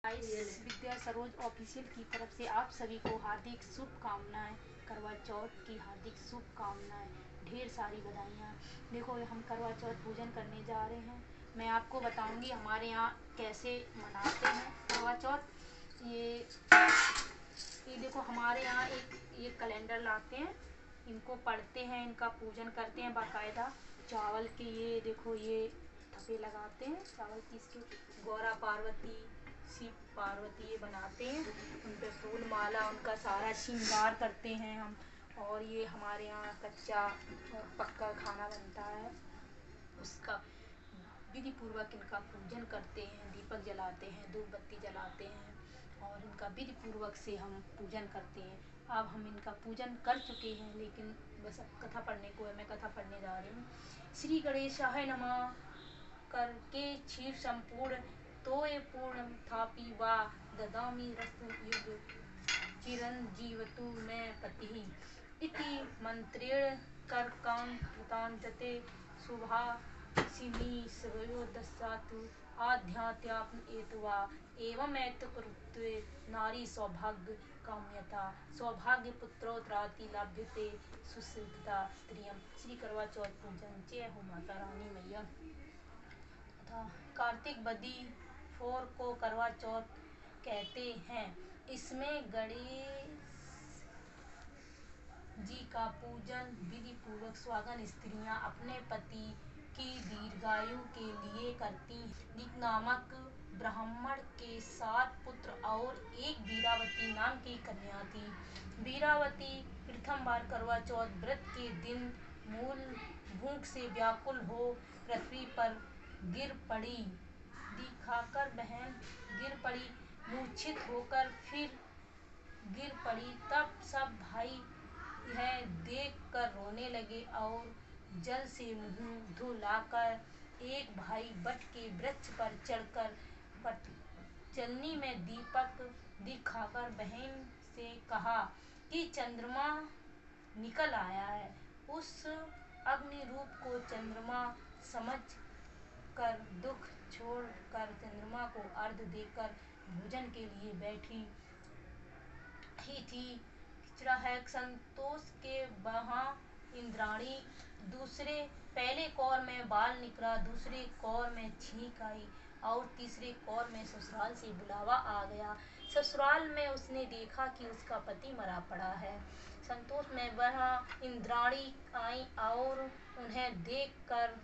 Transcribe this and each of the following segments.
विद्या Saroj official की तरफ से आप सभी को हार्दिक शुभकामनाएं। करवा चौथ की हार्दिक शुभकामनाएं, ढेर सारी बधाइयाँ। देखो हम करवा चौथ पूजन करने जा रहे हैं। मैं आपको बताऊंगी हमारे यहाँ कैसे मनाते हैं करवा चौथ। ये देखो हमारे यहाँ ये कैलेंडर लाते हैं, इनको पढ़ते हैं, इनका पूजन करते हैं बाकायदा। चावल के ये देखो ये थपे लगाते हैं चावल की, इसके गौरा पार्वती शिव पार्वती ये बनाते हैं, उन पर फूल माला उनका सारा श्रृंगार करते हैं हम। और ये हमारे यहाँ कच्चा और पक्का खाना बनता है, उसका विधि पूर्वक इनका पूजन करते हैं, दीपक जलाते हैं, धूप बत्ती जलाते हैं और इनका विधि पूर्वक से हम पूजन करते हैं। अब हम इनका पूजन कर चुके हैं, लेकिन बस अब कथा पढ़ने को है, मैं कथा पढ़ने जा रही हूँ। श्री गणेशाय नमः। करके क्षीर संपूर्ण तोय पूर्णम थापि वा ददामि रस युग चिरंजीवतु में पति इति मंत्रेण करकांतांजते शुभा सिमी सवयोदस्सातु आध्यात्यात्मएतवा एवमेतकृत्वे नारी सौभाग्य काम्यता सौभाग्य पुत्रोत्राति लाभ्यते सुसिद्धता स्त्रियम। श्री करवा चौथ पूजन। जय हो माता रानी मैया। कार्तिक बदी 4 को करवा चौथ कहते हैं। इसमें गणेश जी का पूजन विधि पूर्वक सुहागन स्त्रियां अपने पति की दीर्घायु के लिए करती। दिक नामक ब्राह्मण के 7 पुत्र और एक वीरावती नाम की कन्या थी। वीरावती प्रथम बार करवा चौथ व्रत के दिन मूल भूख से व्याकुल हो पृथ्वी पर गिर पड़ी। दिखाकर बहन गिर पड़ी, मूर्छित होकर फिर गिर पड़ी। तब सब भाई यह देख कर रोने लगे और जल से मुंह धुलाकर एक भाई बट के वृक्ष पर चढ़कर चलनी में दीपक दिखाकर बहन से कहा कि चंद्रमा निकल आया है। उस अग्नि रूप को चंद्रमा समझ कर दुख छोड़ कर चंद्रमा को अर्घ देकर भोजन के लिए बैठी ही थी। संतोष के वहाँ इंद्राणी पहले कौर में बाल निकला, दूसरे कौर में छींक आई और तीसरे कौर में ससुराल से बुलावा आ गया। ससुराल में उसने देखा कि उसका पति मरा पड़ा है। संतोष में वह इंद्राणी आई और उन्हें देखकर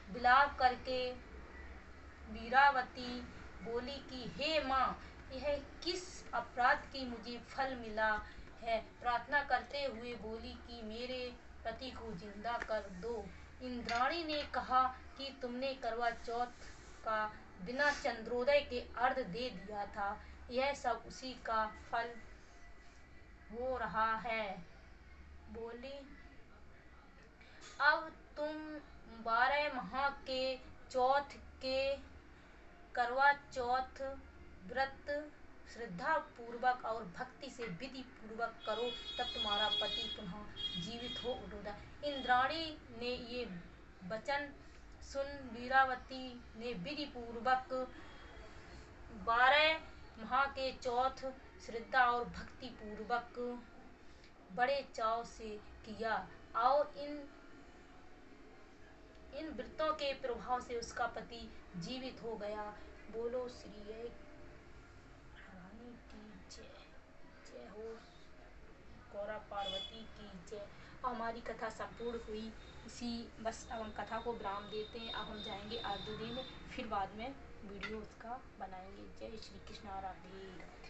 विलाप करके वीरावती बोली कि हे माँ, यह किस अपराध की मुझे फल मिला है। प्रार्थना करते हुए बोली कि मेरे पति को जिंदा कर दो। इंद्राणी ने कहा कि तुमने करवा चौथ का बिना चंद्रोदय के अर्घ दे दिया था, यह सब उसी का फल हो रहा है। बोली अब तुम 12 माह के चौथ के करवा चौथ व्रत श्रद्धा पूर्वक और भक्ति से विधि पूर्वक करो, तब तुम्हारा पति पुनः जीवित हो उठेगा। इंद्राणी ने ये वचन सुन वीरावती ने विधि पूर्वक 12 माह के चौथ श्रद्धा और भक्ति पूर्वक बड़े चाव से किया और इन व्रतों के प्रभाव से उसका पति जीवित हो गया। बोलो श्री रानी की जय। जय हो गौरा पार्वती की जय। हमारी कथा संपूर्ण हुई। बस अब हम कथा को विराम देते हैं। अब हम जाएंगे आरती देने, फिर बाद में वीडियो उसका बनाएंगे। जय श्री कृष्ण। राधे राधे।